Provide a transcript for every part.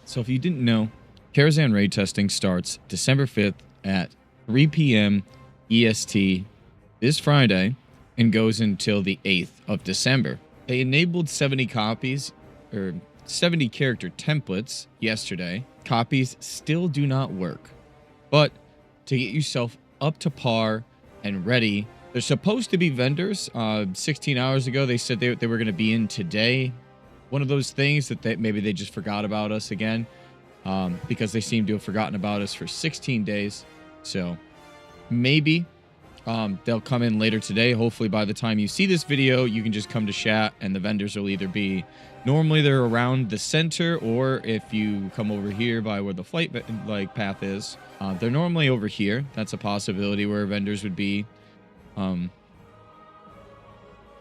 So if you didn't know, Karazhan raid testing starts December 5th at 3 p.m. EST this Friday and goes until the 8th of December. They enabled 70 copies, or 70 character templates yesterday. Copies still do not work. But to get yourself up to par and ready, there's supposed to be vendors. 16 hours ago, they said they were going to be in today. One of those things that maybe they just forgot about us again, because they seem to have forgotten about us for 16 days. So maybe they'll come in later today. Hopefully by the time you see this video, you can just come to chat and the vendors will either be, normally they're around the center, or if you come over here by where the flight path is, they're normally over here. That's a possibility where vendors would be.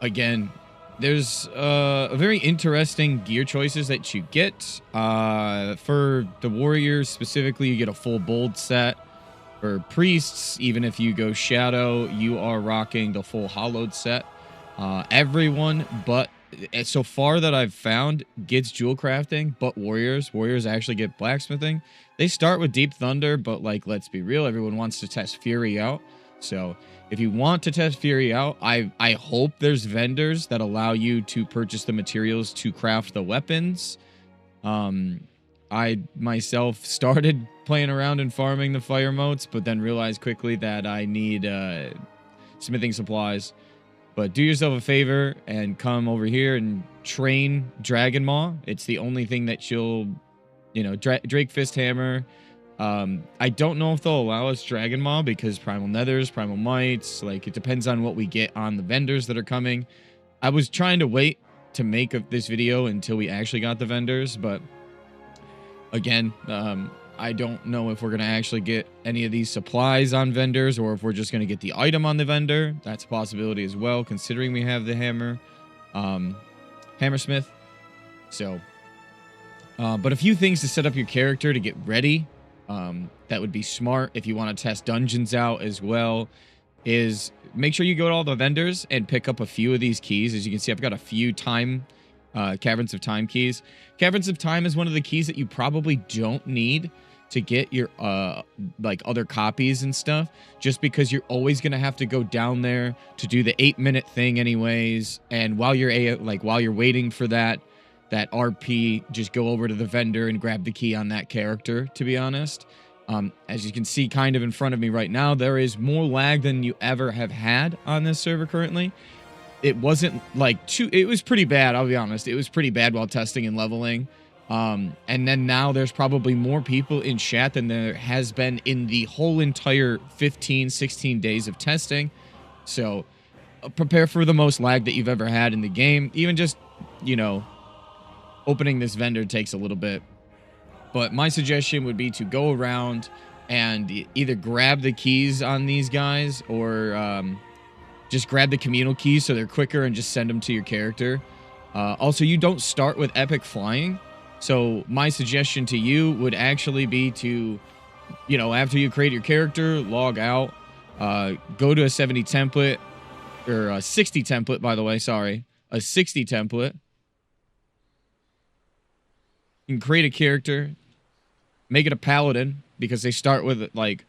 Again, there's a very interesting gear choices that you get. For the warriors specifically, you get a full bold set. For priests, even if you go shadow, you are rocking the full hollowed set. Everyone but, so far that I've found, gets jewel crafting, but warriors actually get blacksmithing. They start with deep thunder, but like, let's be real, everyone wants to test fury out. So if you want to test fury out, I hope there's vendors that allow you to purchase the materials to craft the weapons. I myself started playing around and farming the fire motes, but then realized quickly that I need smithing supplies. But do yourself a favor and come over here and train Dragon Maw. It's the only thing that you'll, Drake Fist Hammer. I don't know if they'll allow us Dragon Maw because Primal Nethers, Primal Mites, like it depends on what we get on the vendors that are coming. I was trying to wait to make this video until we actually got the vendors, but again, I don't know if we're going to actually get any of these supplies on vendors or if we're just going to get the item on the vendor. That's a possibility as well, considering we have the hammer, hammersmith. So, but a few things to set up your character to get ready. That would be smart if you want to test dungeons out as well, is make sure you go to all the vendors and pick up a few of these keys. As you can see, I've got a few Caverns of Time keys. Caverns of Time is one of the keys that you probably don't need to get your like other copies and stuff, just because you're always going to have to go down there to do the 8-minute thing anyways. And while you're waiting for that RP, just go over to the vendor and grab the key on that character, to be honest. As you can see kind of in front of me right now, there is more lag than you ever have had on this server currently. It wasn't like it was pretty bad, I'll be honest. It was pretty bad while testing and leveling. And then now there's probably more people in chat than there has been in the whole entire 15, 16 days of testing. So prepare for the most lag that you've ever had in the game. Even just, opening this vendor takes a little bit. But my suggestion would be to go around and either grab the keys on these guys or just grab the communal keys so they're quicker and just send them to your character. Also, you don't start with epic flying. So my suggestion to you would actually be to, after you create your character, log out, go to a 70 template, or a 60 template, by the way, sorry, a 60 template. You can create a character, make it a paladin, because they start with, like,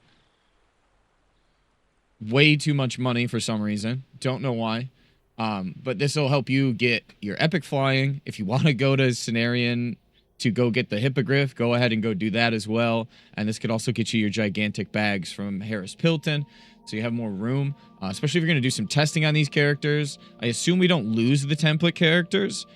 way too much money for some reason. Don't know why. But this will help you get your epic flying. If you want to go to Cenarian to go get the hippogriff, go ahead and go do that as well. And this could also get you your gigantic bags from Harris Pilton, so you have more room, especially if you're going to do some testing on these characters. I assume we don't lose the template characters.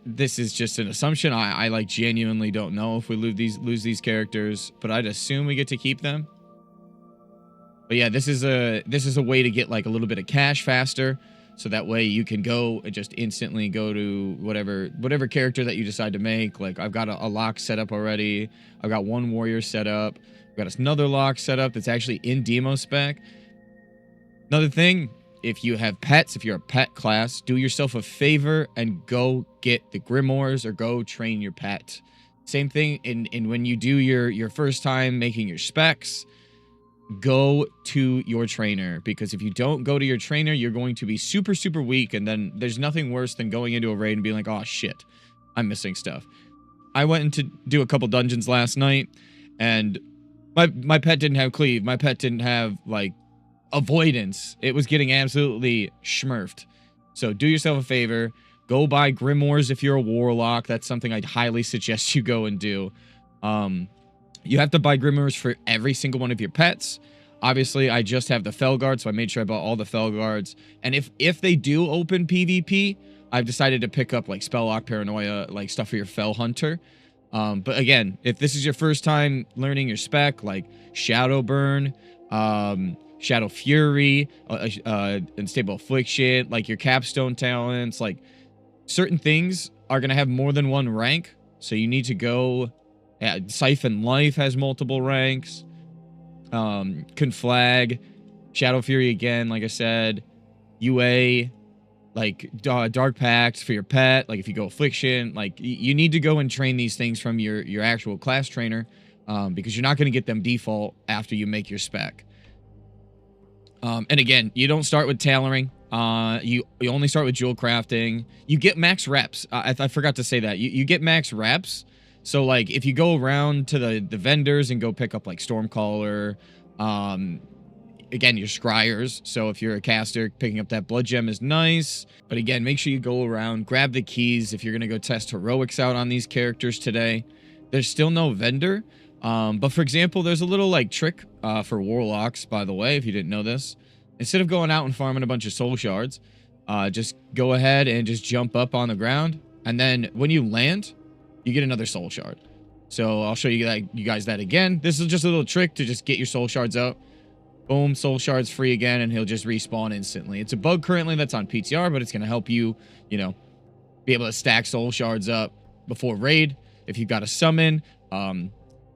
This is just an assumption. I like genuinely don't know if we lose these characters, but I'd assume we get to keep them. But yeah, this is a way to get like a little bit of cash faster, so that way you can go and just instantly go to whatever character that you decide to make. Like I've got a lock set up already. I've got one warrior set up. I've got another lock set up that's actually in demo spec. Another thing, if you have pets, if you're a pet class, do yourself a favor and go get the grimoires or go train your pet. Same thing in when you do your first time making your specs. go to your trainer, because if you don't go to your trainer, you're going to be super, super weak. And then there's nothing worse than going into a raid and being like, oh shit, I'm missing stuff. I went in to do a couple dungeons last night, and my pet didn't have cleave. My pet didn't have, like, avoidance. It was getting absolutely smurfed. So do yourself a favor. Go buy grimoires if you're a warlock. That's something I'd highly suggest you go and do. You have to buy grimoires for every single one of your pets. Obviously, I just have the Felguard, so I made sure I bought all the Felguards. And if they do open PvP, I've decided to pick up, like, Spelllock, Paranoia, like, stuff for your Fel Hunter. But again, if this is your first time learning your spec, like Shadowburn, Shadow Fury, Unstable Affliction, like your Capstone talents, like certain things are going to have more than one rank. So you need to go. Siphon Life has multiple ranks. Conflag, Shadow Fury again, like I said. UA, like Dark Pact for your pet. Like if you go Affliction, like you need to go and train these things from your actual class trainer, because you're not going to get them default after you make your spec. And again, you don't start with tailoring. You only start with jewel crafting. You get max reps. I forgot to say that. You get max reps. So, like, if you go around to the vendors and go pick up, like, Stormcaller, again, your scryers. So if you're a caster, picking up that blood gem is nice. But again, make sure you go around, grab the keys if you're going to go test heroics out on these characters today. There's still no vendor. But for example, there's a little, like, trick for warlocks, by the way, if you didn't know this. Instead of going out and farming a bunch of soul shards, just go ahead and just jump up on the ground. And then when you land, you get another soul shard. So I'll show you guys that again. This is just a little trick to just get your soul shards out. Boom, soul shards free again, and he'll just respawn instantly. It's a bug currently that's on PTR, but it's going to help you, you know, be able to stack soul shards up before raid if you've got a summon.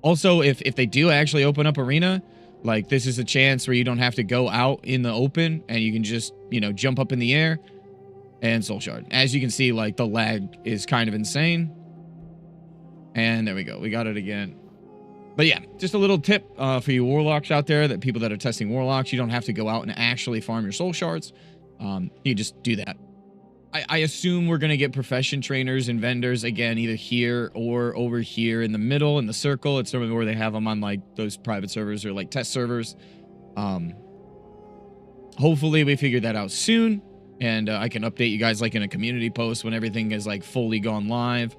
Also, if they do actually open up arena, like this is a chance where you don't have to go out in the open and you can just, you know, jump up in the air and soul shard. As you can see, like the lag is kind of insane. And there we go. We got it again. But yeah, just a little tip for you warlocks out there, that people that are testing warlocks, you don't have to go out and actually farm your soul shards. You just do that. I assume we're going to get profession trainers and vendors again, either here or over here in the middle in the circle. It's normally where they have them on like those private servers or like test servers. Hopefully we figure that out soon, and I can update you guys like in a community post when everything is like fully gone live.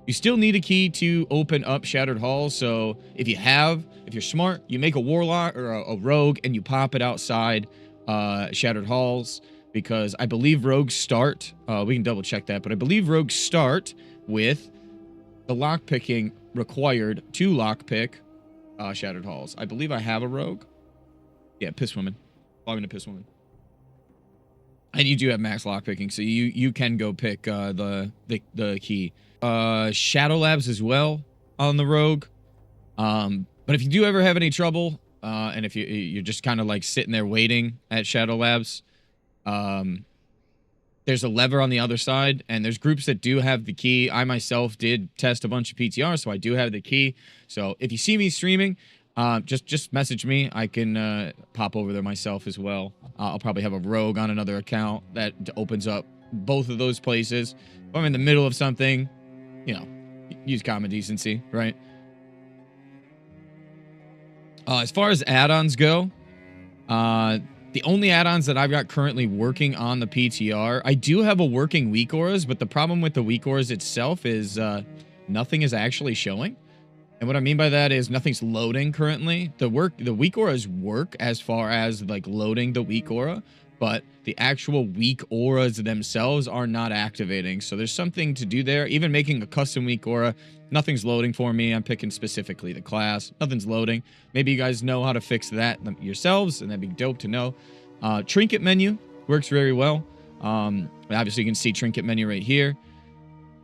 You still need a key to open up Shattered Halls. So if you're smart, you make a warlock or a rogue and you pop it outside Shattered Halls, because I believe rogues start, we can double check that, but I believe rogues start with the lockpicking required to lockpick Shattered Halls. I believe I have a rogue. Yeah, Piss Woman. Log into Piss Woman. And you do have max lockpicking, so you can go pick the key. Shadow Labs as well on the rogue. But if you do ever have any trouble, and if you're just kind of like sitting there waiting at Shadow Labs, there's a lever on the other side, and there's groups that do have the key. I myself did test a bunch of PTR, so I do have the key. So if you see me streaming, just message me. I can pop over there myself as well. I'll probably have a rogue on another account that opens up both of those places. If I'm in the middle of something, you know, use common decency, right? As far as add-ons go, the only add-ons that I've got currently working on the PTR, I do have a working weak auras, but the problem with the weak auras itself is nothing is actually showing. And what I mean by that is nothing's loading currently. The weak auras work as far as like loading the weak aura, but the actual weak auras themselves are not activating. So there's something to do there. Even making a custom weak aura, nothing's loading for me. I'm picking specifically the class. Nothing's loading. Maybe you guys know how to fix that yourselves, and that'd be dope to know. Trinket menu works very well. Obviously, you can see trinket menu right here.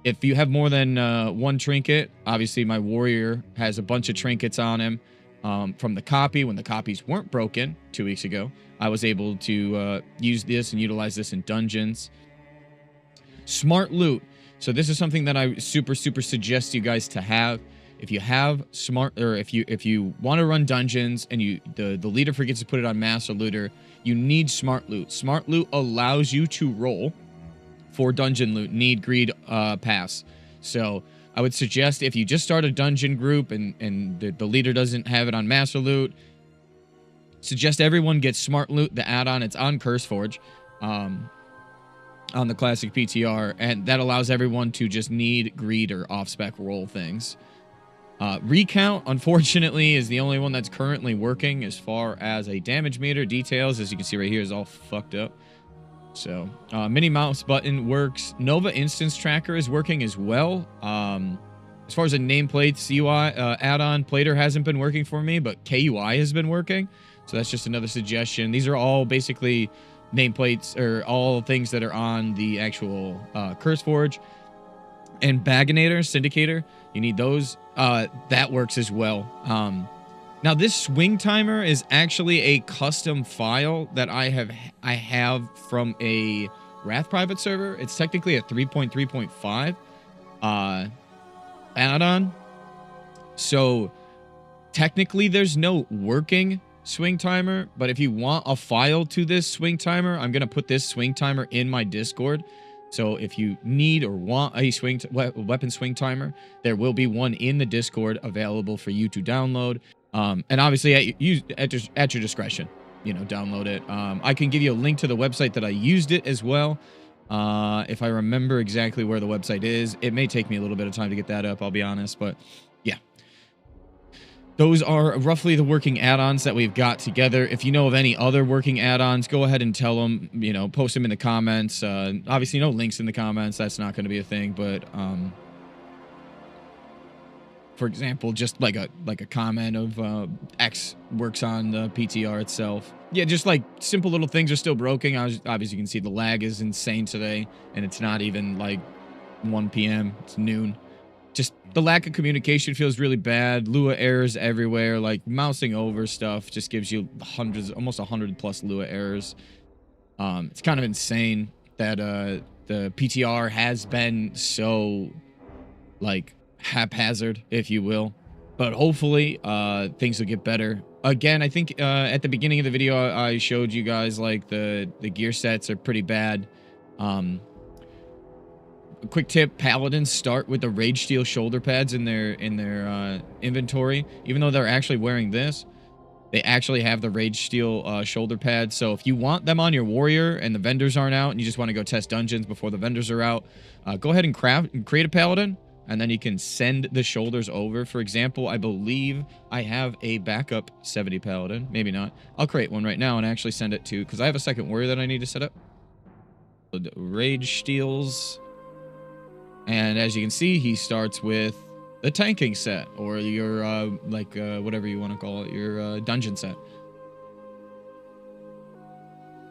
If you have more than one trinket, obviously my warrior has a bunch of trinkets on him from the copy. When the copies weren't broken 2 weeks ago, I was able to use this and utilize this in dungeons. Smart loot. So this is something that I super suggest you guys to have. if you have smart, or if you want to run dungeons and the leader forgets to put it on master looter, you need smart loot. Smart loot allows you to roll for dungeon loot, need, greed, pass. So I would suggest if you just start a dungeon group and the leader doesn't have it on master loot, suggest everyone gets smart loot, the add-on. It's on CurseForge, on the classic PTR, and that allows everyone to just need, greed, or off-spec roll things. Recount, unfortunately, is the only one that's currently working as far as a damage meter. Details, as you can see right here, is all fucked up. So, mini mouse button works. Nova Instance Tracker is working as well. As far as a nameplate CUI add-on, Plater hasn't been working for me, but KUI has been working. So that's just another suggestion. These are all basically nameplates, or all things that are on the actual CurseForge. And Baginator, Syndicator, you need those. That works as well. Now, this swing timer is actually a custom file that I have from a Wrath private server. It's technically a 3.3.5 add-on. So technically there's no working swing timer, but if you want a file to this swing timer, I'm going to put this swing timer in my Discord. So if you need or want a weapon swing timer, there will be one in the Discord available for you to download. And obviously at your discretion, you know, download it. I can give you a link to the website that I used it as well. If I remember exactly where the website is. It may take me a little bit of time to get that up, I'll be honest, but yeah. Those are roughly the working add-ons that we've got together. If you know of any other working add-ons, go ahead and tell them, you know, post them in the comments. Obviously, no links in the comments. That's not going to be a thing. But, for example, just like a comment of X works on the PTR itself. Yeah, just like simple little things are still broken. Obviously, you can see the lag is insane today, and it's not even like 1 p.m. It's noon. Just the lack of communication feels really bad. Lua errors everywhere. Like mousing over stuff just gives you hundreds, almost 100 plus Lua errors. It's kind of insane that the PTR has been so like haphazard, if you will. But hopefully things will get better. Again, I think at the beginning of the video I showed you guys like the gear sets are pretty bad. A quick tip, paladins start with the rage steel shoulder pads in their inventory. Even though they're actually wearing this, they actually have the rage steel shoulder pads. So if you want them on your warrior and the vendors aren't out and you just want to go test dungeons before the vendors are out, go ahead and create a paladin, and then you can send the shoulders over. For example, I believe I have a backup 70 paladin. Maybe not. I'll create one right now and actually send it to, because I have a second warrior that I need to set up. Rage steels. And as you can see, he starts with the tanking set, or your, whatever you want to call it, your dungeon set.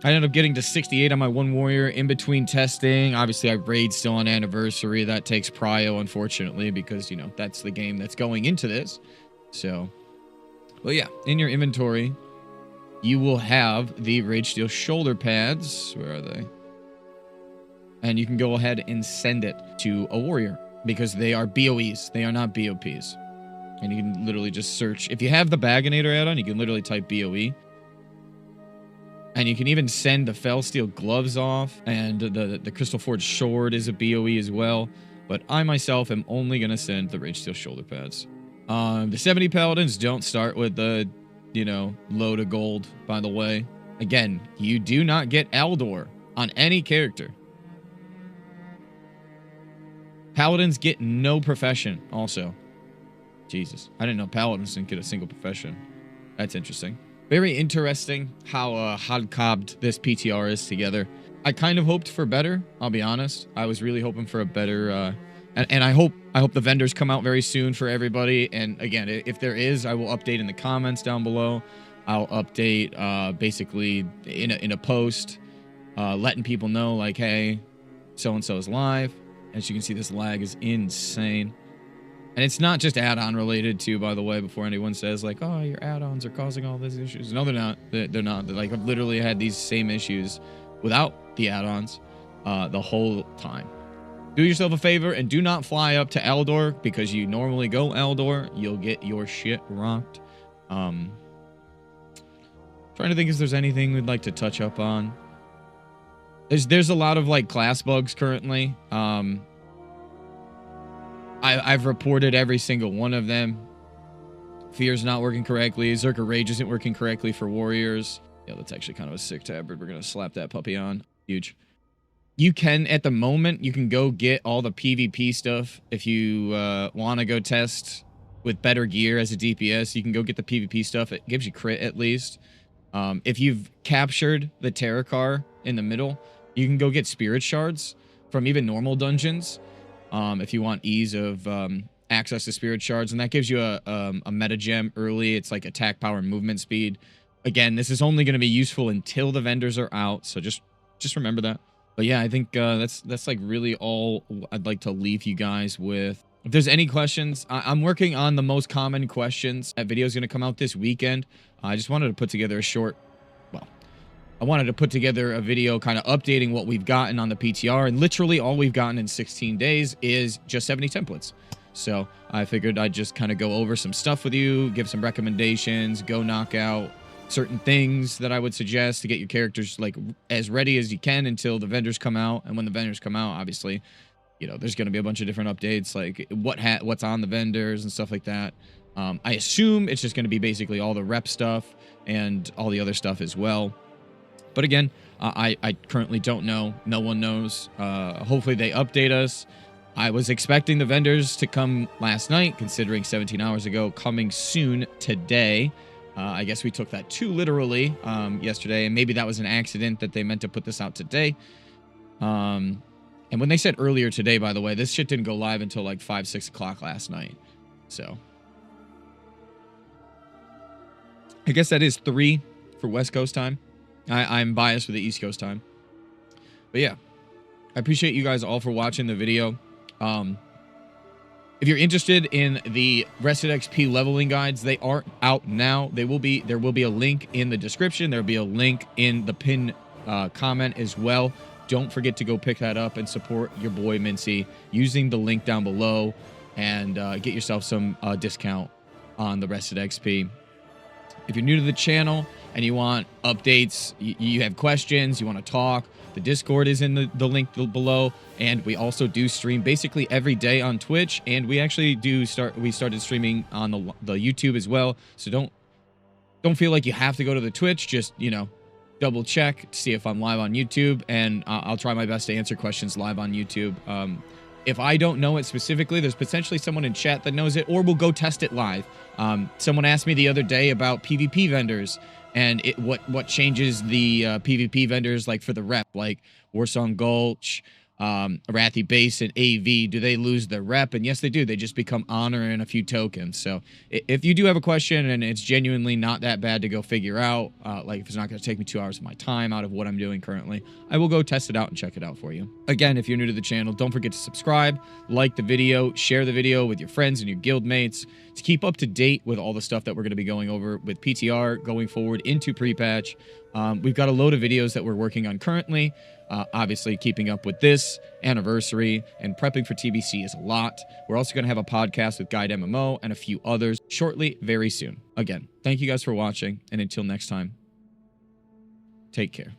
I ended up getting to 68 on my one warrior in between testing. Obviously, I raid still on anniversary. That takes prio, unfortunately, because, you know, that's the game that's going into this. So, well, yeah, in your inventory, you will have the Rage Steel shoulder pads. Where are they? And you can go ahead and send it to a warrior because they are BOEs. They are not BOPs. And you can literally just search. If you have the Baginator add-on, you can literally type BOE. And you can even send the Fell Steel gloves off. And the Crystal Forge sword is a BOE as well. But I myself am only going to send the Rage Steel shoulder pads. The 70 Paladins don't start with the, you know, load of gold, by the way. Again, you do not get Aldor on any character. Paladins get no profession, also. Jesus. I didn't know Paladins didn't get a single profession. That's interesting. Very interesting how hod-cobbed this PTR is together. I kind of hoped for better, I'll be honest. I was really hoping for a better... And I hope the vendors come out very soon for everybody. And again, if there is, I will update in the comments down below. I'll update basically in a post, letting people know, like, hey, so-and-so is live. As you can see, this lag is insane. And it's not just add-on related too, by the way, before anyone says like, oh, your add-ons are causing all these issues. No, they're not. They're not. Like, I've literally had these same issues without the add-ons the whole time. Do yourself a favor and do not fly up to Eldor, because you normally go Eldor, you'll get your shit rocked. Trying to think if there's anything we'd like to touch up on. There's a lot of like class bugs currently. I've reported every single one of them. Fear's not working correctly. Zerka Rage isn't working correctly for warriors. Yeah, that's actually kind of a sick tabard. We're gonna slap that puppy on. Huge. You can, at the moment, you can go get all the PvP stuff. If you want to go test with better gear as a DPS, you can go get the PvP stuff. It gives you crit, at least. If you've captured the Terracar in the middle, you can go get spirit shards from even normal dungeons. If you want ease of access to spirit shards, and that gives you a meta gem early. It's like attack power and movement speed. Again, this is only going to be useful until the vendors are out, so just remember that. But yeah, I think that's like really all I'd like to leave you guys with. If there's any questions, I'm working on the most common questions. That video is going to come out this weekend. I just wanted to put together a short, well, I wanted to put together a video kind of updating what we've gotten on the PTR, and literally all we've gotten in 16 days is just 70 templates. So I figured I'd just kind of go over some stuff with you, give some recommendations, go knock out certain things that I would suggest to get your characters like as ready as you can until the vendors come out. And when the vendors come out, obviously, you know, there's going to be a bunch of different updates, like what's on the vendors and stuff like that. I assume it's just going to be basically all the rep stuff and all the other stuff as well. But again, I currently don't know. No one knows. Hopefully they update us. I was expecting the vendors to come last night, considering 17 hours ago, coming soon today. I guess we took that too literally yesterday, and maybe that was an accident that they meant to put this out today. And when they said earlier today, by the way, this shit didn't go live until like 5, 6 o'clock last night. So I guess that is 3 for West Coast time. I'm biased with the East Coast time. But yeah, I appreciate you guys all for watching the video. If you're interested in the Rested XP leveling guides, they are out now. There will be a link in the description. There'll be a link in the pin comment as well. Don't forget to go pick that up and support your boy Mincy using the link down below, and get yourself some discount on the Rested XP. If you're new to the channel and you want updates, you have questions, you want to talk, the Discord is in the link below, and we also do stream basically every day on Twitch, and we actually we started streaming on the YouTube as well. So don't feel like you have to go to the Twitch. Just, you know, double check to see if I'm live on YouTube, and I'll try my best to answer questions live on YouTube. If I don't know it specifically, there's potentially someone in chat that knows it, or we'll go test it live. Someone asked me the other day about PvP vendors and what changes the PvP vendors, like for the rep, like Warsong Gulch, Arathi Base, and AV. Do they lose their rep? And yes, they do. They just become honor and a few tokens. So if you do have a question and it's genuinely not that bad to go figure out, like if it's not going to take me 2 hours of my time out of what I'm doing currently, I will go test it out and check it out for you. Again, if you're new to the channel, don't forget to subscribe, like the video, share the video with your friends and your guild mates to keep up to date with all the stuff that we're going to be going over with PTR going forward into pre-patch. We've got a load of videos that we're working on currently. Obviously, keeping up with this anniversary and prepping for TBC is a lot. We're also going to have a podcast with Guide MMO and a few others shortly, very soon. Again, thank you guys for watching, and until next time, take care.